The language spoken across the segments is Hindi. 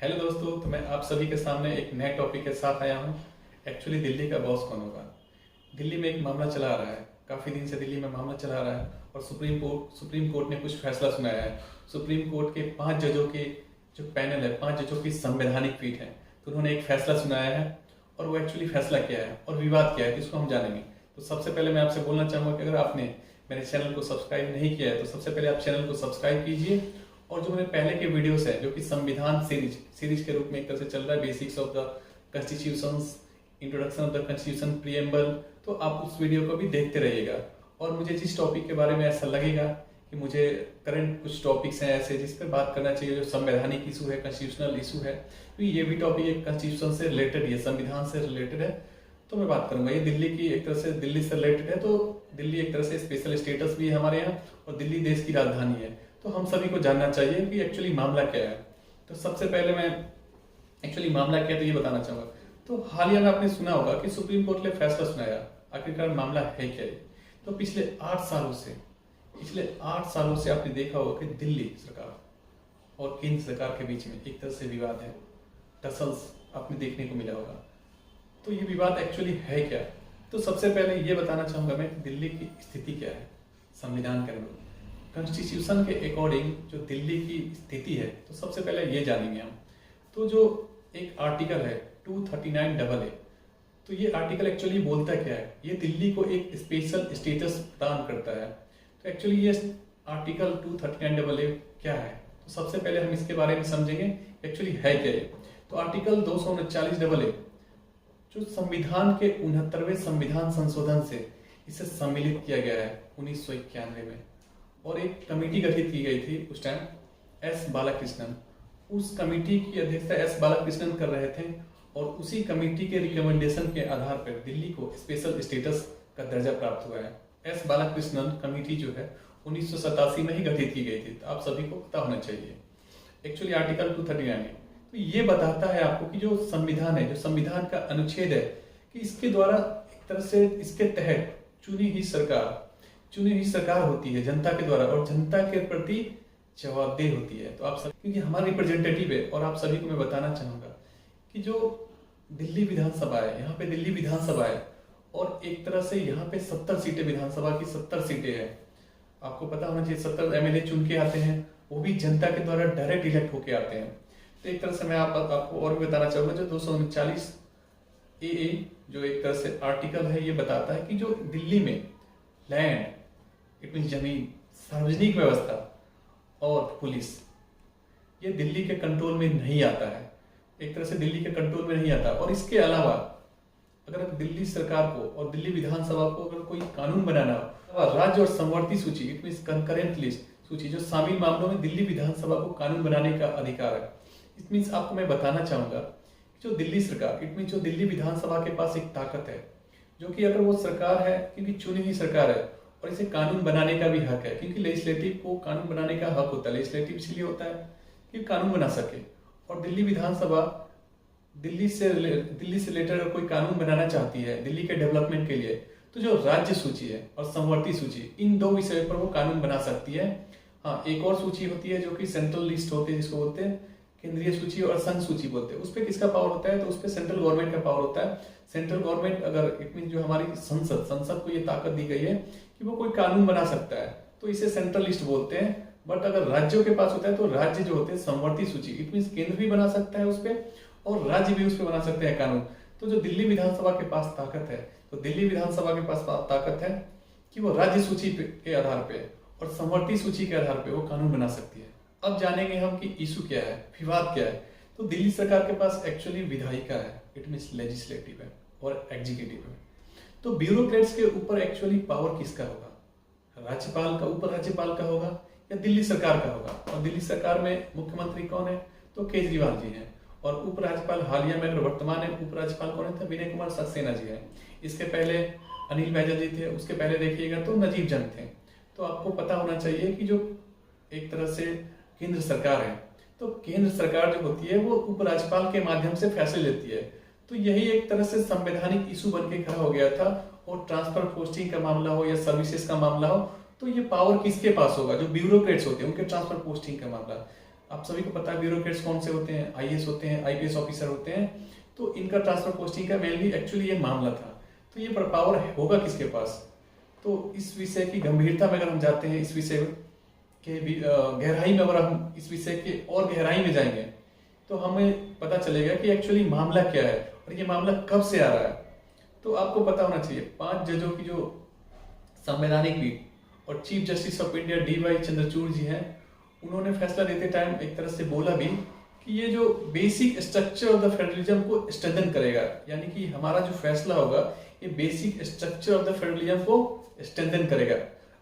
हेलो दोस्तों, तो मैं आप सभी के सामने एक नए टॉपिक के साथ आया हूँ। एक्चुअली दिल्ली का बॉस कौन होगा। दिल्ली में एक मामला चला आ रहा है, काफ़ी दिन से दिल्ली में मामला चला आ रहा है और सुप्रीम कोर्ट ने कुछ फैसला सुनाया है। सुप्रीम कोर्ट के 5 जजों के जो पैनल है, 5 जजों की संवैधानिक पीठ है, तो उन्होंने एक फैसला सुनाया है और वो एक्चुअली फैसला क्या है और विवाद क्या है, तो इसको हम जानेंगे। तो सबसे पहले मैं आपसे बोलना चाहूँगा कि अगर आपने मेरे चैनल को सब्सक्राइब नहीं किया है तो सबसे पहले आप चैनल को सब्सक्राइब कीजिए और जो मेरे पहले के वीडियोस है जो कि संविधान सीरीज के रूप में एक तरह से चल रहा है, basics of the constitution, introduction of the constitution, preamble, तो आप उस वीडियो को भी देखते रहिएगा। और मुझे जिस टॉपिक के बारे में ऐसा लगेगा कि मुझे करंट कुछ टॉपिक्स हैं ऐसे जिस पर बात करना चाहिए, जो संवैधानिक इशू है, कॉन्स्टिट्यूशनल इशू है, तो ये भी टॉपिक एक कॉन्स्टिट्यूशन से रिलेटेड है, संविधान से रिलेटेड है, तो मैं बात करूंगा। ये दिल्ली की एक तरह से दिल्ली से रिलेटेड है, तो दिल्ली एक तरह से स्पेशल स्टेटस भी है हमारे यहाँ और दिल्ली देश की राजधानी है, तो हम सभी को जानना चाहिए कि एक्चुअली मामला क्या है। तो सबसे पहले मैं एक्चुअली मामला क्या है तो ये बताना चाहूंगा। तो हालिया में आपने सुना होगा कि सुप्रीम कोर्ट ने फैसला सुनाया, आखिरकार मामला है क्या ये। तो पिछले 8 सालों से आपने देखा होगा कि दिल्ली सरकार और केंद्र सरकार के बीच में एक तरह से विवाद है, टसल्स आपने देखने को मिला होगा। तो ये विवाद एक्चुअली है क्या। तो सबसे पहले ये बताना चाहूंगा मैं कि दिल्ली की स्थिति क्या है संविधान के अनुरूप, कॉन्स्टिट्यूशन के अकॉर्डिंग जो दिल्ली की स्थिति है। तो सबसे पहले ये जानेंगे हम। तो जो एक आर्टिकल है 239AA, तो ये आर्टिकल एक्चुअली बोलता क्या है, ये दिल्ली को एक स्पेशल स्टेटस प्रदान करता है। तो एक्चुअली ये आर्टिकल 239AA क्या है, तो सबसे पहले हम इसके बारे में समझेंगे एक्चुअली है क्या ये। तो आर्टिकल 239AA जो संविधान के 69वें संविधान संशोधन से इसे सम्मिलित किया गया है 1991 में, और एक कमेटी गठित की गई थी उस टाइम, एस बालाकृष्णन। उस कमेटी की अध्यक्षता एस बालाकृष्णन कर रहे थे और उसी कमेटी के रिकमेंडेशन के आधार पर दिल्ली को स्पेशल स्टेटस का दर्जा प्राप्त हुआ है। एस बालाकृष्णन कमेटी जो है 1987 में ही गठित की गई थी, तो आप सभी को पता होना चाहिए। एक्चुअली आर्टिकल 239 तो ये बताता है आपको कि जो संविधान है, जो संविधान का अनुच्छेद है, कि इसके द्वारा एक तरह से इसके तहत चुनी हुई सरकार होती है जनता के द्वारा और जनता के प्रति जवाबदेह होती है। तो आप सब, क्योंकि हमारे रिप्रेजेंटेटिव है, और आप सभी को मैं बताना चाहूंगा कि जो दिल्ली विधानसभा है, यहाँ पे दिल्ली विधानसभा है और एक तरह से यहाँ पे 70 सीटें, विधानसभा की 70 सीटें हैं। आपको पता होना चाहिए 70 एमएलए चुन के आते हैं, वो भी जनता के द्वारा डायरेक्ट इलेक्ट होके आते हैं। तो एक तरह से मैं आपको और भी बताना चाहूंगा, जो 239AA जो एक तरह से आर्टिकल है, ये बताता है कि जो दिल्ली में लैंड, इट मीन जमीन, सार्वजनिक व्यवस्था और पुलिस, ये दिल्ली के कंट्रोल में नहीं आता है, एक तरह से दिल्ली के कंट्रोल में नहीं आता। और इसके अलावा अगर दिल्ली सरकार को और दिल्ली विधानसभा को अगर कोई कानून बनाना हो, राज्य और समवर्ती सूची, इट मीन कंकरेंट लिस्ट सूची, जो शामिल मामलों में दिल्ली विधानसभा को कानून बनाने का अधिकार है। इट मीन्स आपको मैं बताना चाहूंगा जो दिल्ली सरकार, इट मीन जो दिल्ली विधानसभा के पास एक ताकत है, जो कि अगर वो सरकार है, क्योंकि चुनी हुई सरकार है और इसे कानून बनाने का भी हक है, क्योंकि लेजिस्लेटिव को कानून बनाने का हक होता है। लेजिस्लेटिव इसलिए होता है कि कानून बना सके, और दिल्ली विधानसभा दिल्ली से रिलेटेड अगर कोई कानून बनाना चाहती है दिल्ली के डेवलपमेंट के लिए, तो जो राज्य सूची है और समवर्ती सूची, इन दो विषयों पर वो कानून बना सकती है। हाँ, एक और सूची होती है जो कि सेंट्रल लिस्ट होती है, जिसको बोलते हैं केंद्रीय सूची और संघ सूची बोलते हैं। उस पर किसका पावर होता है, तो उस पर सेंट्रल गवर्नमेंट का पावर होता है। सेंट्रल गवर्नमेंट अगर, इट मीन जो हमारी संसद को ये ताकत दी गई है कि वो कोई कानून बना सकता है, तो इसे सेंट्रल लिस्ट बोलते हैं। बट अगर राज्यों के पास होता है तो राज्य जो होते हैं समवर्ती सूची, इट मीन केंद्र भी बना सकता है उस पर और राज्य भी उस पर बना सकते हैं कानून। तो जो दिल्ली विधानसभा के पास ताकत है, तो दिल्ली विधानसभा के पास ताकत है कि वो राज्य सूची के आधार पे और समवर्ती सूची के आधार पे वो कानून बना सकती है। अब जानेंगे हम कि इशू क्या है, विवाद क्या है। तो दिल्ली सरकार के पास एक्चुअली विधायिका है, इट मीन्स लेजिस्लेटिव है और एग्जीक्यूटिव है। तो ब्यूरोक्रेट्स के ऊपर एक्चुअली पावर किसका होगा, राज्यपाल का, ऊपर राज्यपाल का होगा या दिल्ली सरकार का होगा। और दिल्ली सरकार में मुख्यमंत्री कौन है, तो केजरीवाल जी हैं। और उपराज्यपाल हालिया में अगर वर्तमान है उपराज्यपाल कौन है, तो विनय कुमार सक्सेना जी हैं। इसके पहले अनिल बैजल जी थे, उसके पहले देखिएगा तो नजीब जंग थे। तो आपको पता होना चाहिए कि जो एक तरह से केंद्र सरकार है, तो केंद्र सरकार जो होती है वो उपराज्यपाल के माध्यम से फैसले लेती है। तो यही एक तरह से संवैधानिक इशू बन के खड़ा हो गया था। और ट्रांसफर पोस्टिंग का मामला हो या सर्विसेज का मामला हो, तो ये पावर किसके पास होगा, जो ब्यूरोक्रेट्स होते हैं उनके ट्रांसफर पोस्टिंग का मामला आप सभी को पता है ब्यूरोक्रेट्स कौन से होते हैं, आईएएस होते हैं, आईपीएस ऑफिसर होते हैं। तो इनका ट्रांसफर पोस्टिंग का मेनली एक्चुअली ये मामला था। तो ये पावर होगा किसके पास? तो इस विषय की गंभीरता में अगर हम जाते हैं, इस विषय के गहराई में अगर हम इस विषय के और गहराई में जाएंगे तो हमें पता चलेगा कि एक्चुअली मामला क्या है और ये मामला कब से आ रहा है। तो आपको पता होना चाहिए 5 जजों की जो संवैधानिक पीठ और chief justice of India DY Chandrachud ji हैं, उन्होंने फैसला देते टाइम एक तरह से बोला भी कि ये जो basic structure of the federalism को स्ट्रेंथन करेगा, यानी कि हमारा जो फैसला होगा ये basic structure of the federalism को स्ट्रेंथन करेगा।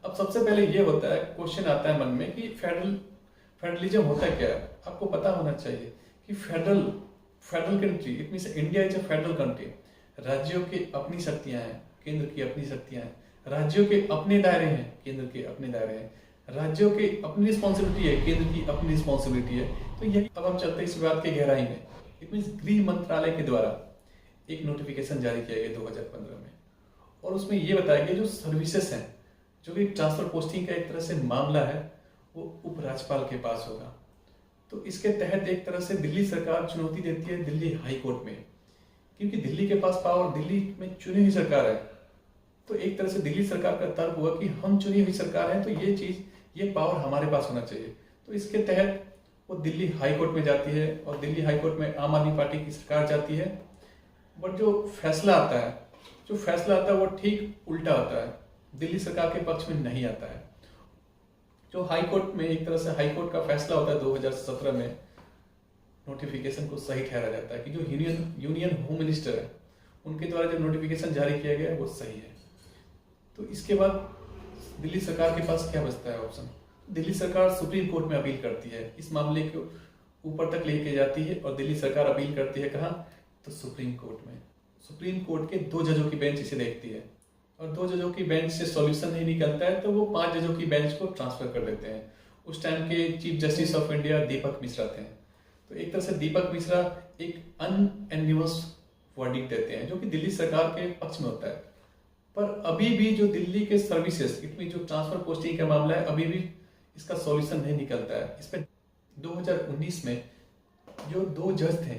अब सबसे पहले ये होता है, क्वेश्चन आता है मन में कि फेडरलिज्म होता क्या है? आपको पता होना चाहिए कि federal country, it means India is a federal country. राज्यों की अपनी शक्तियां हैं, केंद्र की अपनी शक्तियां हैं। राज्यों के अपने दायरे हैं, केंद्र के अपने दायरे हैं। राज्यों की अपनी रिस्पॉन्सिबिलिटी है, केंद्र की अपनी रिस्पॉन्सिबिलिटी है। तो यही अब हम चलते हैं इस बात के गहराई में। इट मींस गृह मंत्रालय के द्वारा एक नोटिफिकेशन जारी किया गया 2015 में, और उसमें यह बताया गया जो सर्विसेज हैं, जो कि ट्रांसफर पोस्टिंग का एक तरह से मामला है, वो उपराज्यपाल के पास होगा। तो इसके तहत एक तरह से दिल्ली सरकार चुनौती देती है दिल्ली हाई कोर्ट में, क्योंकि दिल्ली के पास पावर, दिल्ली में चुनी हुई सरकार है। तो एक तरह से दिल्ली सरकार का तर्क हुआ कि हम चुनी हुई सरकार है, तो ये पावर हमारे पास होना चाहिए। तो इसके तहत वो दिल्ली हाई कोर्ट में जाती है, और दिल्ली हाई कोर्ट में आम आदमी पार्टी की सरकार जाती है। बट जो फैसला आता है वो ठीक उल्टा आता है, दिल्ली सरकार के पक्ष में नहीं आता है। जो हाई कोर्ट में एक तरह से हाई कोर्ट का फैसला होता है 2017 में, नोटिफिकेशन को सही ठहरा जाता है कि जो यूनियन होम मिनिस्टर है उनके द्वारा जो नोटिफिकेशन जारी किया गया है वो सही है। तो इसके बाद दिल्ली सरकार के पास क्या बचता है ऑप्शन? दिल्ली सरकार सुप्रीम कोर्ट में अपील करती है, इस मामले को ऊपर तक लेके जाती है, और दिल्ली सरकार अपील करती है कहाँ? तो सुप्रीम कोर्ट में। सुप्रीम कोर्ट के 2 जजों की बेंच इसे देखती है, और 2 जजों की बेंच से सॉल्यूशन नहीं निकलता है तो वो 5 जजों की बेंच को ट्रांसफर कर देते हैं। उस टाइम के चीफ जस्टिस ऑफ इंडिया दीपक मिश्रा थे। तो एक तरह से दीपक मिश्रा एक अनएनिमस वर्डिक्ट देते हैं, जो कि दिल्ली सरकार के पक्ष में होता है। पर अभी भी जो दिल्ली के सर्विसेज, इतनी जो ट्रांसफर पोस्टिंग का मामला है, अभी भी इसका सॉल्यूशन नहीं निकलता है। इस पर 2019 में जो 2 जज थे,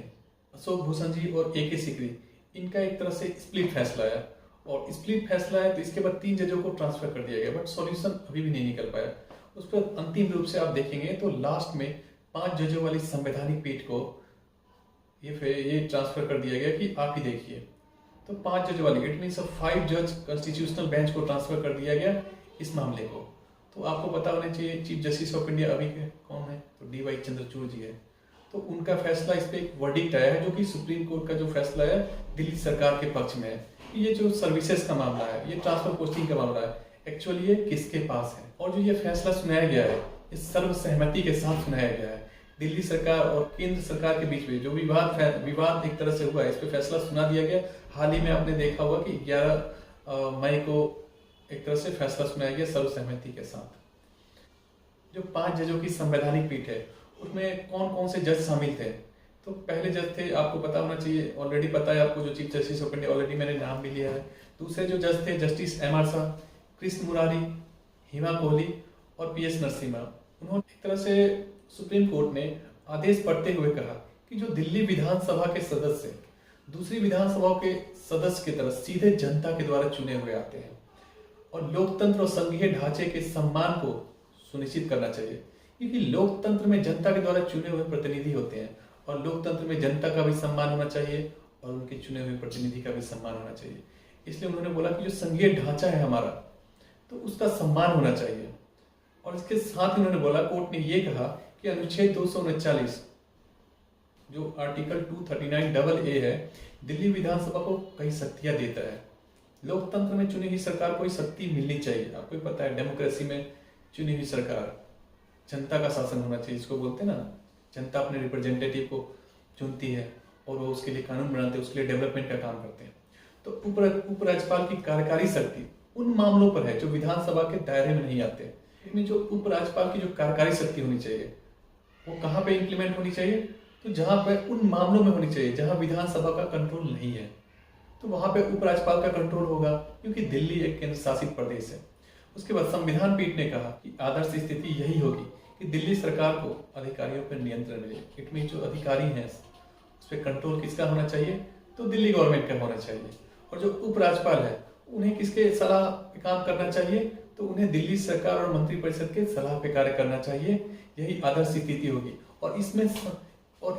अशोक भूषण जी और AK सिकरी, इनका एक तरह से स्प्लिट फैसला है, और स्प्लिट फैसला है तो इसके बाद 3 जजों को ट्रांसफर कर दिया गया, बट सॉल्यूशन अभी भी नहीं निकल पाया। उस पर अंतिम रूप से आप देखेंगे तो लास्ट में 5 जजों वाली संवैधानिक पीठ को ये ट्रांसफर कर दिया गया कि आप ही देखिए। तो 5 जज वाली, इट मीन्स 5 जज कॉन्स्टिट्यूशनल बेंच को ट्रांसफर कर दिया गया इस मामले को। तो आपको पता होना चाहिए चीफ जस्टिस ऑफ इंडिया अभी के कौन है? तो DY चंद्रचूड़ जी है। तो उनका फैसला, इस पे एक वर्डिक्ट आया है, जो कि सुप्रीम कोर्ट का जो फैसला है दिल्ली सरकार के पक्ष में है। ये जो सर्विसेज का मामला है, ये ट्रांसफर पोस्टिंग का मामला है, एक्चुअली ये किसके पास है? और जो ये फैसला सुनाया गया है, इस सर्वसहमति के साथ सुनाया गया है। दिल्ली सरकार और केंद्र सरकार के बीच में जो विवाद एक तरह से हुआ है, इस पे फैसला सुना दिया गया। हाल ही में आपने देखा होगा कि 11 मई को एक तरह से फैसला सुनाया गया सर्वसहमति के साथ। जो 5 जजों की संवैधानिक पीठ है, उसमें कौन कौन से जज शामिल थे? तो पहले जज थे, आपको पता होना चाहिए, ऑलरेडी पता है आपको, जो chief justice of India, already मैंने नाम भी लिया है। दूसरे जो जज थे, जस्टिस MR शाह, कृष्ण मुरारी, हिमा कोहली और PS नरसिम्हा। उन्होंने एक तरह से सुप्रीम कोर्ट ने आदेश पढ़ते हुए कहा कि जो दिल्ली विधानसभा के सदस्य दूसरी विधानसभाओं के सदस्य की तरह सीधे जनता के द्वारा चुने हुए आते हैं, और लोकतंत्र और संघीय ढांचे के सम्मान को सुनिश्चित करना चाहिए, क्योंकि लोकतंत्र में जनता के द्वारा चुने हुए प्रतिनिधि होते हैं, और लोकतंत्र में जनता का भी सम्मान होना चाहिए और उनके चुने हुए प्रतिनिधि का भी सम्मान होना चाहिए। इसलिए उन्होंने बोला कि जो संघीय ढांचा है हमारा, तो उसका सम्मान होना चाहिए। और इसके साथ ही उन्होंने बोला, कोर्ट ने यह कहा कि अनुच्छेद 239 जो आर्टिकल 239AA है, दिल्ली विधानसभा को कई शक्तियां देता है। लोकतंत्र में चुनी हुई सरकार को शक्ति मिलनी चाहिए। आपको पता है डेमोक्रेसी में चुनी हुई सरकार, जनता का शासन होना चाहिए, इसको बोलते हैं ना, जनता अपने रिप्रेजेंटेटिव को चुनती है और वो उसके लिए कानून बनाते हैं, उसके लिए डेवलपमेंट का काम करते हैं। तो उपराज्यपाल की कार्यकारी शक्ति उन मामलों पर है जो विधानसभा के दायरे में नहीं आते। इसमें जो उपराज्यपाल की जो कार्यकारी शक्ति होनी चाहिए, वो कहाँ पे इंप्लीमेंट होनी चाहिए? तो जहां पे उन मामलों में होनी चाहिए जहां विधानसभा का कंट्रोल नहीं है, तो वहां पे उपराज्यपाल का कंट्रोल होगा, क्योंकि दिल्ली एक केंद्र शासित प्रदेश है। उसके बाद संविधान पीठ ने कहा कि आदर्श स्थिति यही होगी कि दिल्ली सरकार को अधिकारियों पर नियंत्रण मिले। इट मीन जो अधिकारी हैं उस पर कंट्रोल किसका होना चाहिए, तो दिल्ली गवर्नमेंट का होना चाहिए। और जो उपराज्यपाल है उन्हें किसके सलाह पे काम करना चाहिए, तो उन्हें दिल्ली सरकार और मंत्रिपरिषद के सलाह पे कार्य करना चाहिए। यही आदर्श स्थिति होगी। और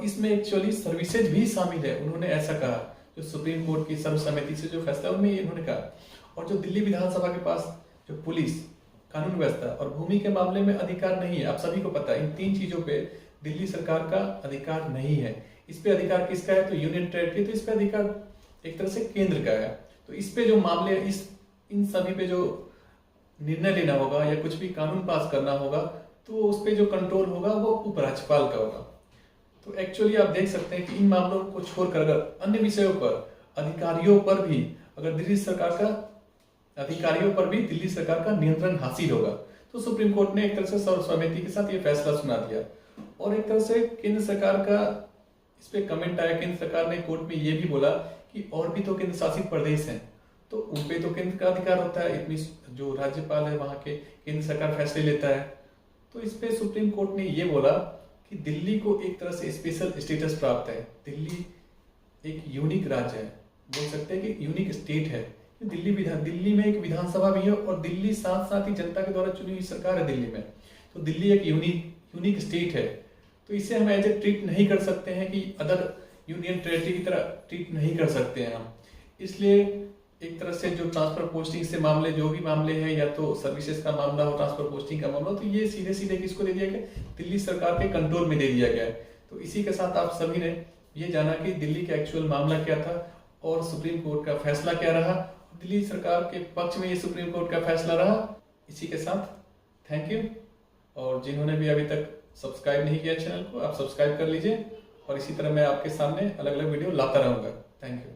इसमें एक्चुअली सर्विसेज भी शामिल है। उन्होंने ऐसा कहा, जो सुप्रीम कोर्ट की सर्वसम्मति से जो फैसला उनमें ये उन्होंने कहा। और जो दिल्ली विधानसभा के पास जो पुलिस, कानून व्यवस्था और भूमि के मामले में अधिकार नहीं है। आप सभी को पता है इन 3 चीजों पे दिल्ली सरकार का अधिकार नहीं है। इस पे अधिकार किसका है, तो यूनियन टेरिटरी, तो इस पे अधिकार एक तरह से केंद्र का है। तो इस पे जो मामले, इन सभी पे जो निर्णय लेना होगा या कुछ भी कानून पास करना होगा, तो उस पे जो कंट्रोल होगा वो उपराज्यपाल का होगा। तो एक्चुअली आप देख सकते हैं कि इन मामलों को छोड़कर अगर अन्य विषयों पर अधिकारियों पर भी दिल्ली सरकार का नियंत्रण हासिल होगा। तो सुप्रीम कोर्ट ने एक तरह से सर्वसम्मति के साथ ये फैसला सुना दिया। और एक तरह से केंद्र सरकार का इस पे कमेंट आया। केंद्र सरकार ने कोर्ट में ये भी बोला कि और भी तो केंद्र शासित प्रदेश हैं, तो उन पे तो केंद्र का अधिकार होता है। इतनी जो राज्यपाल है वहां के, केंद्र सरकार फैसले लेता है। तो इस पे सुप्रीम कोर्ट ने ये बोला कि दिल्ली को एक तरह से स्पेशल स्टेटस प्राप्त है। दिल्ली एक यूनिक राज्य है, बोल सकते हैं कि यूनिक स्टेट है। दिल्ली में एक विधानसभा भी है और दिल्ली साथ ही जनता के द्वारा चुनी हुई सरकार है दिल्ली में। तो दिल्ली एक यूनिक स्टेट है। तो इसे हम एज ए ट्रीट नहीं कर सकते हैं कि अदर यूनियन टेरिटरी की तरह ट्रीट नहीं कर सकते हैं हम। इसलिए एक तरह से जो ट्रांसफर पोस्टिंग से मामले, जो भी मामले हैं, या तो सर्विसेज का मामला हो, ट्रांसफर पोस्टिंग का मामला हो, तो ये सीधे किसको दे दिया गया, दिल्ली सरकार के कंट्रोल में दे दिया गया है। तो इसी के साथ आप सभी ने ये जाना कि दिल्ली का एक्चुअल मामला क्या था और सुप्रीम कोर्ट का फैसला क्या रहा। दिल्ली सरकार के पक्ष में ये सुप्रीम कोर्ट का फैसला रहा। इसी के साथ थैंक यू। और जिन्होंने भी अभी तक सब्सक्राइब नहीं किया चैनल को, आप सब्सक्राइब कर लीजिए। और इसी तरह मैं आपके सामने अलग अलग वीडियो लाता रहूंगा। Thank you.